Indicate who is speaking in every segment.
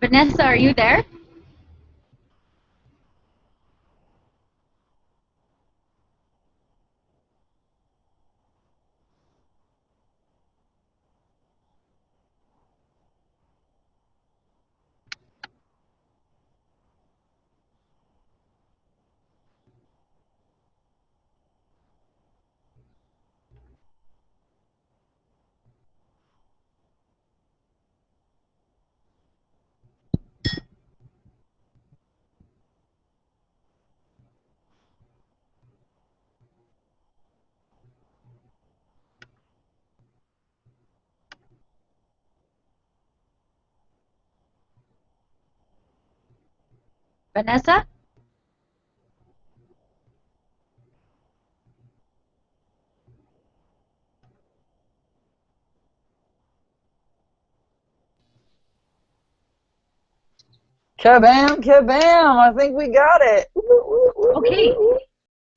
Speaker 1: Vanessa, are you there? Vanessa?
Speaker 2: Kabam, kabam! I think we got it.
Speaker 1: Okay,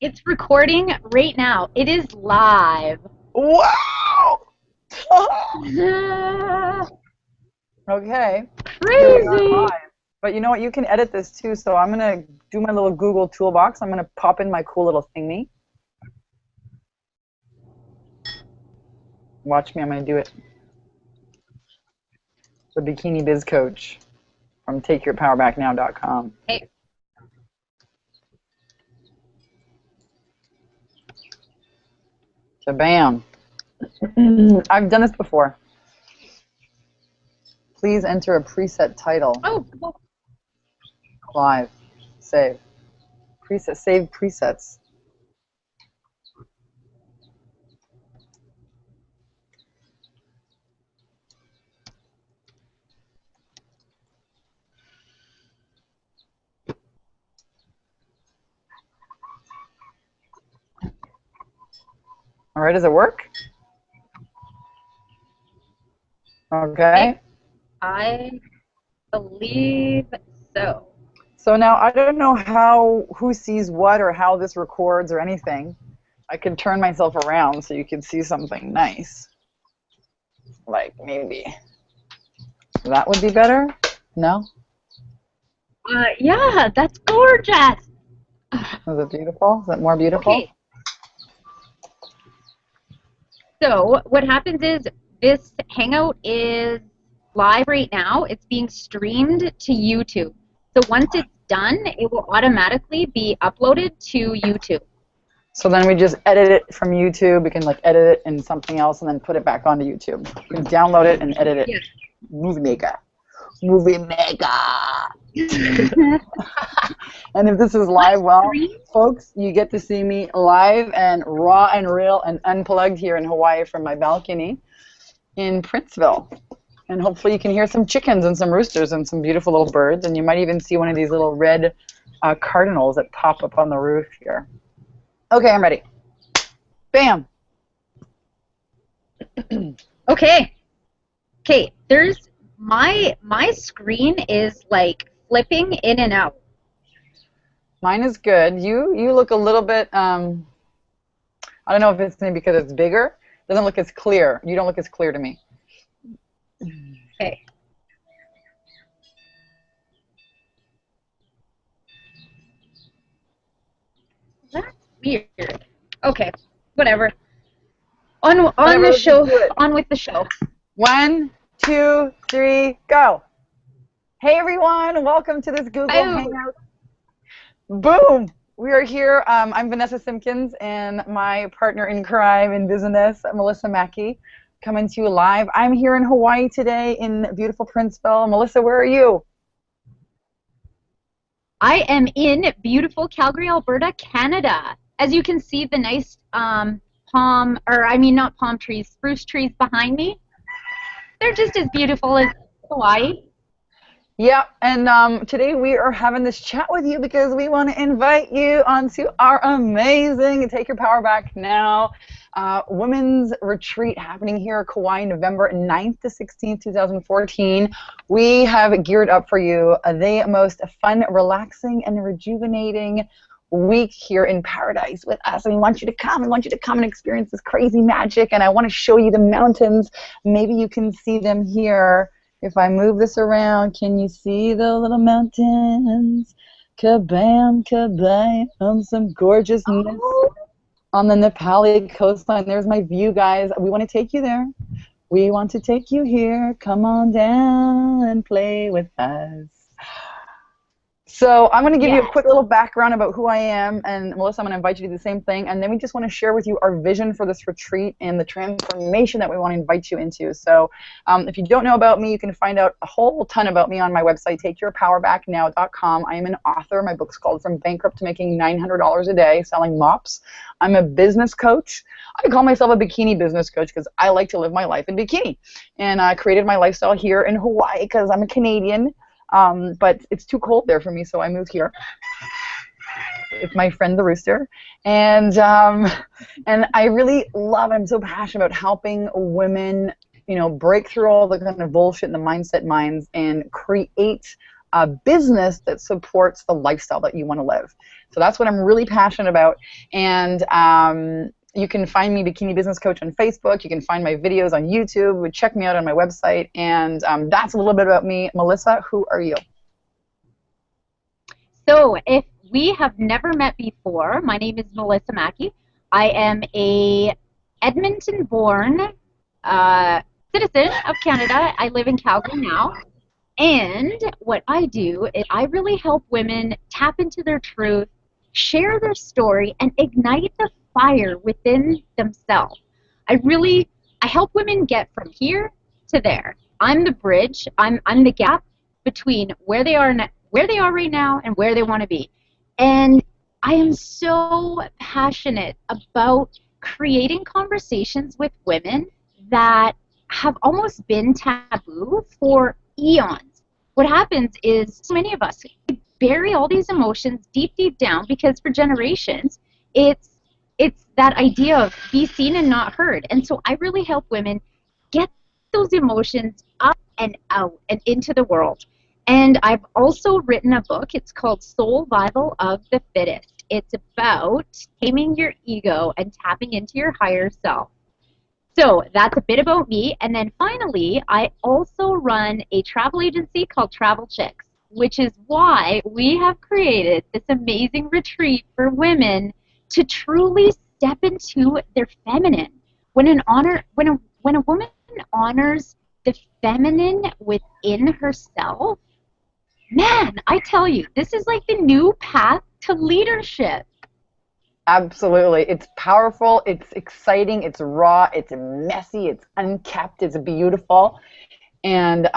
Speaker 1: it's recording right now. It is live.
Speaker 2: Wow! Okay, here we are
Speaker 1: Crazy.
Speaker 2: live. But you know what? You can edit this too. So I'm gonna do my little Google toolbox. I'm gonna pop in my cool little thingy. Watch me. I'm gonna do it. The Bikini Biz Coach from TakeYourPowerBackNow.com.
Speaker 1: Hey,
Speaker 2: Kabam! I've done this before. Please enter a preset title.
Speaker 1: oh, cool.
Speaker 2: Live. Save. Preset. Save presets. All right. Does it work? Okay.
Speaker 1: I believe so.
Speaker 2: So now I don't know who sees what or how this records or anything. I can turn myself around so you can see something nice. Like maybe that would be better? No?
Speaker 1: Yeah, that's gorgeous.
Speaker 2: Is it beautiful? Is it more beautiful?
Speaker 1: Okay, so what happens is this Hangout is live right now. It's being streamed to YouTube. So once it's done, it will automatically be uploaded to YouTube.
Speaker 2: So then we just edit it from YouTube. We can like edit it in something else and then put it back onto YouTube. You can download it and edit it.
Speaker 1: Yes.
Speaker 2: Movie Maker. Movie Maker. And if this is live, well, folks, you get to see me live and raw and real and unplugged here in Hawaii from my balcony in Princeville. And hopefully you can hear some chickens and some roosters and some beautiful little birds. And you might even see one of these little red cardinals that pop up on the roof here. Okay, I'm ready. Bam.
Speaker 1: Okay. Okay, there's my screen is like flipping in and out.
Speaker 2: Mine is good. You look a little bit, I don't know if it's maybe because it's bigger. It doesn't look as clear. You don't look as clear to me.
Speaker 1: Okay. That's weird. Okay, whatever. On
Speaker 2: Whatever,
Speaker 1: the
Speaker 2: let's just
Speaker 1: show,
Speaker 2: do it.
Speaker 1: on with the show.
Speaker 2: 1, 2, 3, go. Hey everyone, welcome to this Google
Speaker 1: Oh,
Speaker 2: Hangout. Boom! We are here. I'm Vanessa Simpkins and my partner in crime in business, Melissa Mackey, coming to you live. I'm here in Hawaii today in beautiful Princeville. Melissa, where are you?
Speaker 1: I am in beautiful Calgary, Alberta, Canada. As you can see, the nice not palm trees, spruce trees behind me. They're just as beautiful as Hawaii.
Speaker 2: Yeah, and today we are having this chat with you because we want to invite you onto our amazing Take Your Power Back Now women's retreat happening here at Kauai, November 9th to 16th, 2014. We have geared up for you the most fun, relaxing, and rejuvenating week here in paradise with us. And we want you to come. We want you to come and experience this crazy magic. And I want to show you the mountains. Maybe you can see them here If I move this around, can you see the little mountains? Kabam, kabam, some gorgeousness
Speaker 1: Oh,
Speaker 2: on the Nepali coastline. There's my view, guys. We want to take you there. We want to take you here. Come on down and play with us. So I'm going to give you a
Speaker 1: yes.
Speaker 2: quick little background about who I am, and Melissa, I'm going to invite you to do the same thing, and then we just want to share with you our vision for this retreat and the transformation that we want to invite you into. So if you don't know about me, you can find out a whole ton about me on my website, takeyourpowerbacknow.com. I am an author. My book's called From Bankrupt to Making $900 a Day Selling Mops. I'm a business coach. I call myself a bikini business coach because I like to live my life in bikini, and I created my lifestyle here in Hawaii because I'm a Canadian. But it's too cold there for me, so I moved here with my friend the rooster, and I really love. I'm so passionate about helping women, break through all the kind of bullshit in the mindset minds and create a business that supports the lifestyle that you want to live. So that's what I'm really passionate about, and you can find me, Bikini Business Coach, on Facebook. You can find my videos on YouTube. Check me out on my website. And that's a little bit about me. Melissa, who are you?
Speaker 1: So if we have never met before, my name is Melissa Mackey. I am a Edmonton-born citizen of Canada. I live in Calgary now. And what I do is I really help women tap into their truth, share their story, and ignite the fire within themselves. I help women get from here to there. I'm the bridge. I'm the gap between where they are right now and where they want to be. And I am so passionate about creating conversations with women that have almost been taboo for eons. What happens is so many of us bury all these emotions deep, deep down because for generations it's that idea of be seen and not heard. And so I really help women get those emotions up and out and into the world. And I've also written a book. It's called Survival of the Fittest. It's about taming your ego and tapping into your higher self. So that's a bit about me. And then finally, I also run a travel agency called Travel Chicks, which is why we have created this amazing retreat for women to truly step into their feminine. When a woman honors the feminine within herself, man, I tell you, this is like the new path to leadership.
Speaker 2: Absolutely. It's powerful, it's exciting, it's raw, it's messy, it's unkept, it's beautiful. And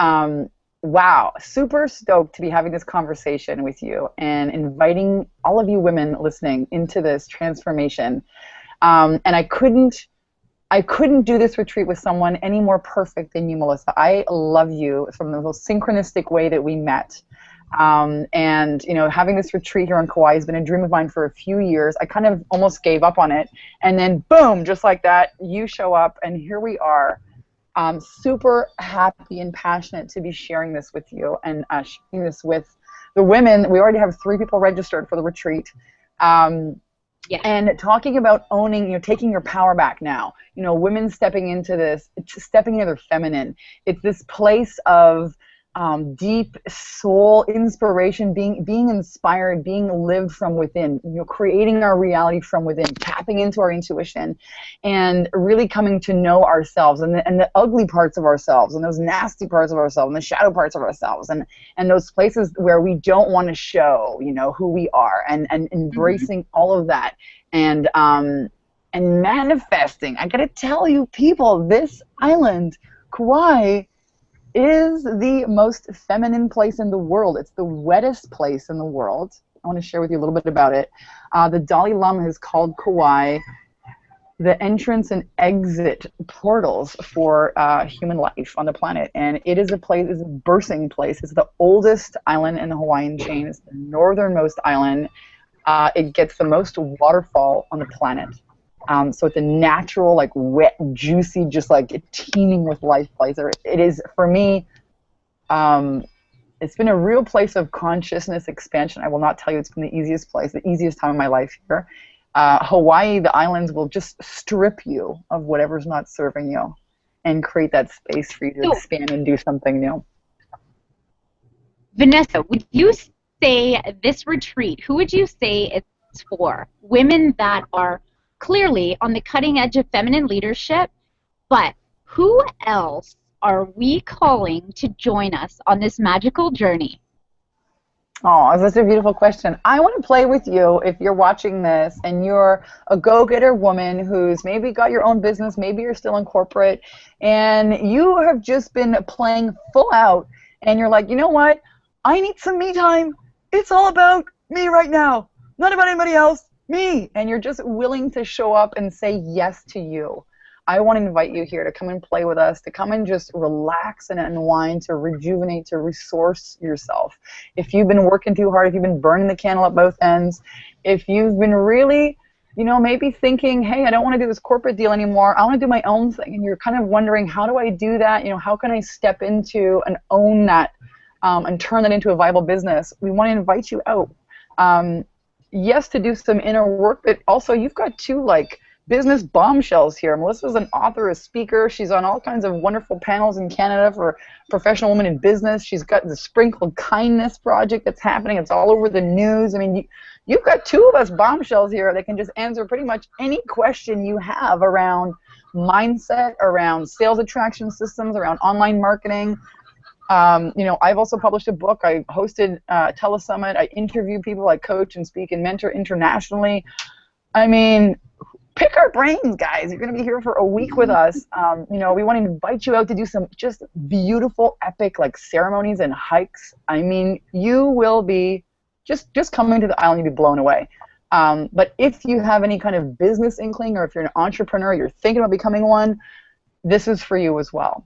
Speaker 2: wow, super stoked to be having this conversation with you and inviting all of you women listening into this transformation. And I couldn't do this retreat with someone any more perfect than you, Melissa. I love you from the most synchronistic way that we met. And having this retreat here on Kauai has been a dream of mine for a few years. I kind of almost gave up on it, and then boom, just like that, you show up, and here we are. Super happy and passionate to be sharing this with you and sharing this with the women. We already have 3 people registered for the retreat.
Speaker 1: Yeah.
Speaker 2: And talking about owning, taking your power back now. Women stepping into this, stepping into their feminine. It's this place of deep soul inspiration, being inspired, being lived from within, creating our reality from within, tapping into our intuition, and really coming to know ourselves and the ugly parts of ourselves and those nasty parts of ourselves and the shadow parts of ourselves and those places where we don't want to show, who we are, and embracing all of that and manifesting. I gotta tell you, people, this island, Kauai, is the most feminine place in the world. It's the wettest place in the world. I want to share with you a little bit about it. The Dalai Lama has called Kauai the entrance and exit portals for human life on the planet. And it is a place, it's a birthing place. It's the oldest island in the Hawaiian chain. It's the northernmost island. It gets the most waterfall on the planet. So it's a natural, like wet, juicy, just like teeming with life place. It is, for me, it's been a real place of consciousness expansion. I will not tell you it's been the easiest place, the easiest time of my life here. Hawaii, the islands will just strip you of whatever's not serving you and create that space for you to expand and do something new.
Speaker 1: Vanessa, would you say this retreat, who would you say it's for? Women that are clearly on the cutting edge of feminine leadership, but who else are we calling to join us on this magical journey?
Speaker 2: Oh, that's a beautiful question. I want to play with you if you're watching this and you're a go-getter woman who's maybe got your own business, maybe you're still in corporate, and you have just been playing full out, and you're like, you know what? I need some me time. It's all about me right now, not about anybody else, me. And you're just willing to show up and say yes to you. I want to invite you here to come and play with us, to come and just relax and unwind, to rejuvenate, to resource yourself. If you've been working too hard, if you've been burning the candle at both ends, if you've been really, you know, maybe thinking, hey, I don't want to do this corporate deal anymore, I want to do my own thing, and you're kind of wondering, how do I do that? You know, how can I step into and own that and turn that into a viable business? We want to invite you out. Yes, to do some inner work, but also you've got two, like, business bombshells here. Melissa's an author, a speaker. She's on all kinds of wonderful panels in Canada for professional women in business. She's got the Sprinkled Kindness project that's happening. It's all over the news. I mean, you've got two of us bombshells here that can just answer pretty much any question you have around mindset, around sales attraction systems, around online marketing. You know, I've also published a book. I hosted Telesummit. I interview people. I coach and speak and mentor internationally. I mean, pick our brains, guys. You're going to be here for a week with us. You know, we want to invite you out to do some just beautiful, epic, like, ceremonies and hikes. I mean, you will be just coming to the island, you'll be blown away. But if you have any kind of business inkling, or if you're an entrepreneur, you're thinking about becoming one, this is for you as well.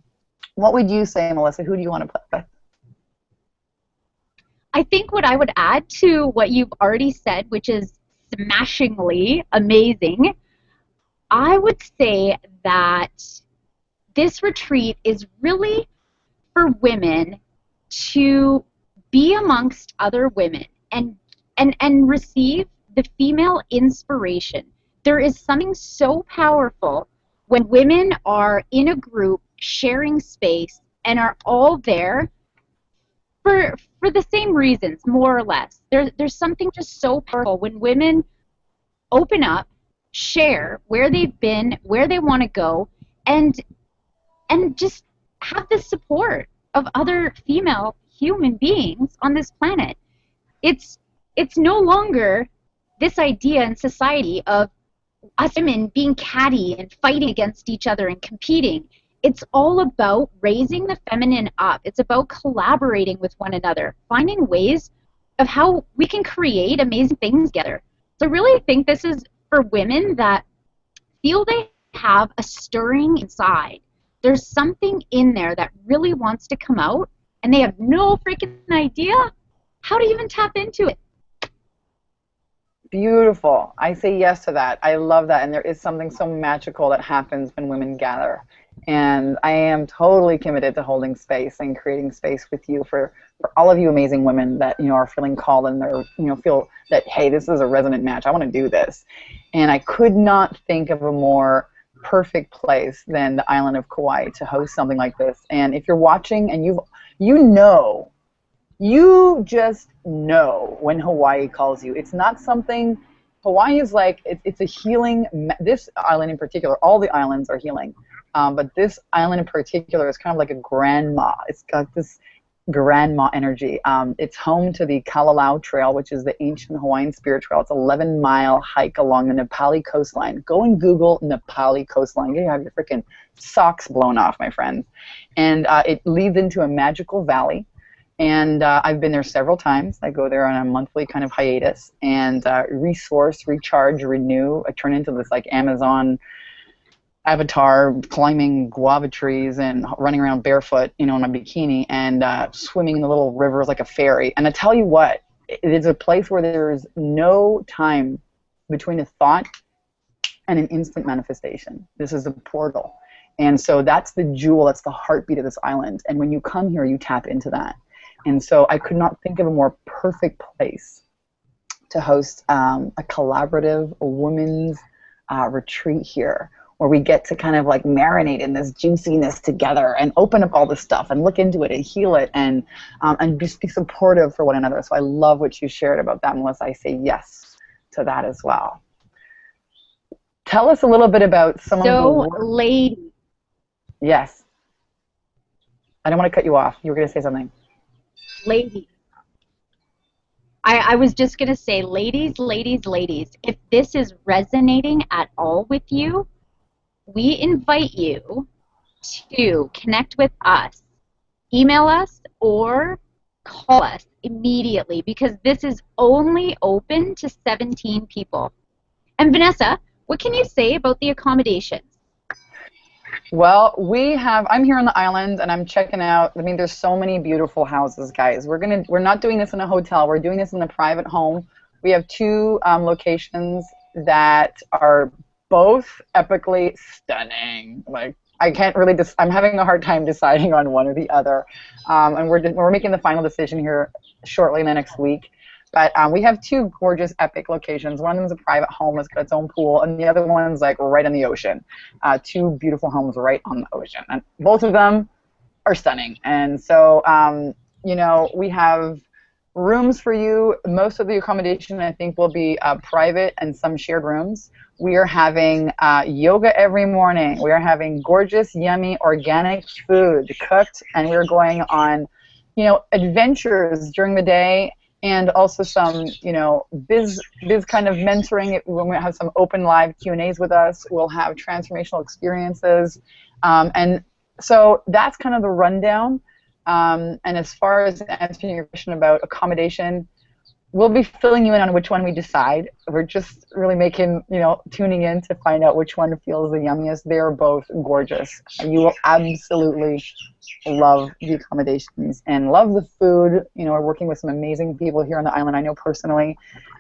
Speaker 2: What would you say, Melissa? Who do you want to play with?
Speaker 1: I think what I would add to what you've already said, which is smashingly amazing, I would say that this retreat is really for women to be amongst other women and receive the female inspiration. There is something so powerful when women are in a group sharing space and are all there for the same reasons, more or less. There's something just so powerful when women open up, share where they've been, where they want to go, and just have the support of other female human beings on this planet. It's no longer this idea in society of us women being catty and fighting against each other and competing. It's all about raising the feminine up. It's about collaborating with one another, finding ways of how we can create amazing things together. So I really think this is for women that feel they have a stirring inside. There's something in there that really wants to come out, and they have no freaking idea how to even tap into it.
Speaker 2: Beautiful. I say yes to that. I love that. And there is something so magical that happens when women gather. And I am totally committed to holding space and creating space with you for all of you amazing women that, you know, are feeling called and they're, you know, feel that, hey, this is a resonant match. I want to do this. And I could not think of a more perfect place than the island of Kauai to host something like this. And if you're watching and you just know when Hawaii calls you. It's not something, Hawaii is like, it's a healing, this island in particular, all the islands are healing, but this island in particular is kind of like a grandma. It's got this grandma energy. It's home to the Kalalau Trail, which is the ancient Hawaiian spirit trail. It's an 11-mile hike along the Nepali coastline. Go and Google Nepali coastline. You have your freaking socks blown off, my friends. And it leads into a magical valley. And I've been there several times. I go there on a monthly kind of hiatus and resource, recharge, renew. I turn into this like Amazon avatar, climbing guava trees and running around barefoot, you know, in a bikini, and swimming in the little rivers like a fairy. And I tell you what, it is a place where there's no time between a thought and an instant manifestation. This is a portal. And so that's the jewel, that's the heartbeat of this island. And when you come here, you tap into that. And so I could not think of a more perfect place to host a collaborative women's retreat here, where we get to kind of like marinate in this juiciness together and open up all this stuff and look into it and heal it and just be supportive for one another. So I love what you shared about that, Melissa. I say yes to that as well. Tell us a little bit about some of the work.
Speaker 1: Lady.
Speaker 2: Yes. I don't want to cut you off. You were going to say something.
Speaker 1: Lady. I was just going to say, ladies, ladies, ladies, if this is resonating at all with you, we invite you to connect with us, email us, or call us immediately, because this is only open to 17 people. And Vanessa, what can you say about the accommodations?
Speaker 2: Well, I'm here on the island and I'm checking out. I mean, there's so many beautiful houses, guys. We're not doing this in a hotel. We're doing this in a private home. We have two locations that are both epically stunning. Like, I can't really I'm having a hard time deciding on one or the other. And we're making the final decision here shortly in the next week. But we have two gorgeous, epic locations. One of them is a private home that's got its own pool, and the other one's like right on the ocean. Two beautiful homes right on the ocean, and both of them are stunning. And so, you know, we have rooms for you. Most of the accommodation, I think, will be private and some shared rooms. We are having yoga every morning. We are having gorgeous, yummy, organic food cooked, and we're going on, you know, adventures during the day. And also some, you know, biz kind of mentoring. We're going to have some open live Q&As with us. We'll have transformational experiences. And so that's kind of the rundown. And as far as answering your question about accommodation, we'll be filling you in on which one we decide. We're just really tuning in to find out which one feels the yummiest. They're both gorgeous. You will absolutely love the accommodations and love the food. You know, we're working with some amazing people here on the island, I know personally,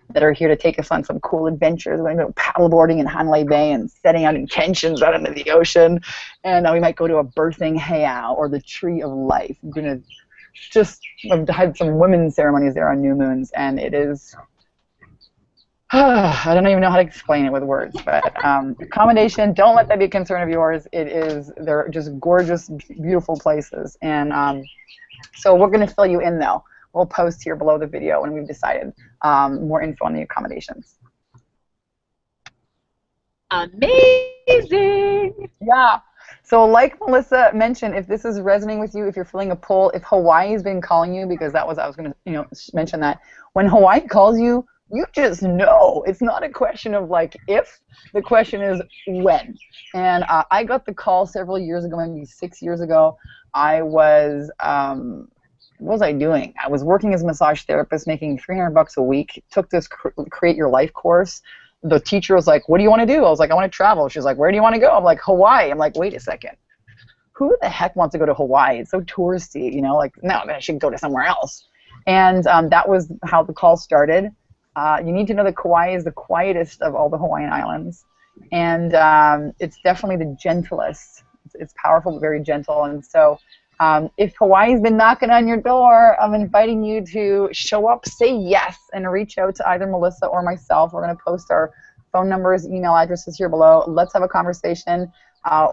Speaker 2: that are here to take us on some cool adventures. We're going to go paddleboarding in Hanley Bay and setting out intentions out into the ocean. And we might go to a birthing heiau or the Tree of Life. We're going to I've had some women's ceremonies there on new moons, and it is, I don't even know how to explain it with words, but accommodation, don't let that be a concern of yours. They're just gorgeous, beautiful places. And so we're going to fill you in, though. We'll post here below the video when we've decided more info on the accommodations.
Speaker 1: Amazing!
Speaker 2: Yeah. So like Melissa mentioned, if this is resonating with you, if you're feeling a pull, if Hawaii's been calling you, because I was going to mention that, when Hawaii calls you, you just know. It's not a question of like if, the question is when. And I got the call several years ago, maybe 6 years ago. I was, what was I doing? I was working as a massage therapist, making $300 a week, took this Create Your Life course. The teacher was like, what do you want to do? I was like, I want to travel. She's like, where do you want to go? I'm like, Hawaii. I'm like, wait a second. Who the heck wants to go to Hawaii? It's so touristy, you know, like, no, I should go to somewhere else. And that was how the call started. You need to know that Kauai is the quietest of all the Hawaiian islands. And it's definitely the gentlest. It's powerful, but very gentle. And so if Hawaii's been knocking on your door, I'm inviting you to show up, say yes, and reach out to either Melissa or myself. We're going to post our phone numbers, email addresses here below. Let's have a conversation.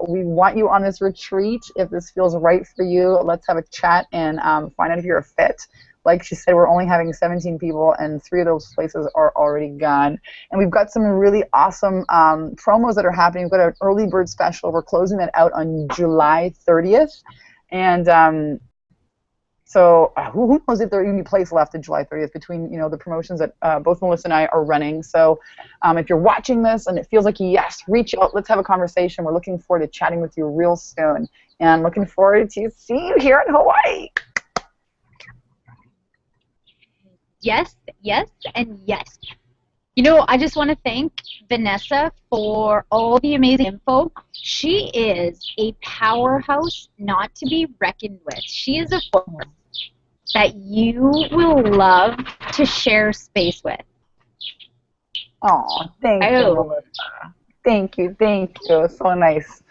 Speaker 2: We want you on this retreat. If this feels right for you, let's have a chat and find out if you're a fit. Like she said, we're only having 17 people, and 3 of those places are already gone. And we've got some really awesome promos that are happening. We've got an early bird special. We're closing that out on July 30th. And so who knows if there are any place left in July 30th between, you know, the promotions that both Melissa and I are running. So if you're watching this and it feels like yes, reach out. Let's have a conversation. We're looking forward to chatting with you real soon. And looking forward to see you here in Hawaii.
Speaker 1: Yes, yes, and yes. You know, I just want to thank Vanessa for all the amazing info. She is a powerhouse not to be reckoned with. She is a force that you will love to share space with.
Speaker 2: Oh, thank you, Melissa. Thank you, thank you. So nice.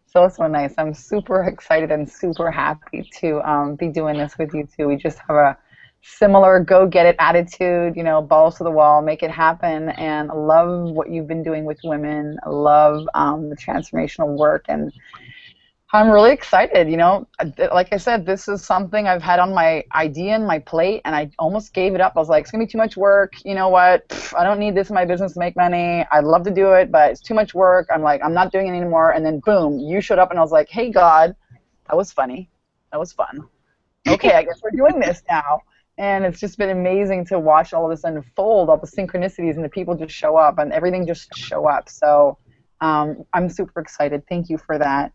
Speaker 2: So nice. I'm super excited and super happy to be doing this with you too. We just have similar go get it attitude, you know, balls to the wall, make it happen, and I love what you've been doing with women. I love the transformational work, and I'm really excited. You know, like I said, this is something I've had on my idea and my plate, and I almost gave it up. I was like, it's gonna be too much work. You know what? Pff, I don't need this in my business to make money. I'd love to do it, but it's too much work. I'm like, I'm not doing it anymore. And then boom, you showed up, and I was like, hey God, that was funny. That was fun. Okay, I guess we're doing this now. And it's just been amazing to watch all of this unfold, all the synchronicities, and the people just show up, and everything just show up. So I'm super excited. Thank you for that.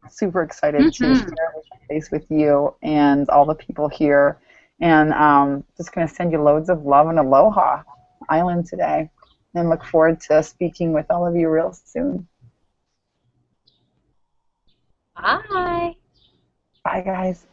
Speaker 2: Super excited to
Speaker 1: Hmm.
Speaker 2: share this space with you and all the people here. And just going to send you loads of love and aloha, Island, today. And look forward to speaking with all of you real soon.
Speaker 1: Bye.
Speaker 2: Bye, guys.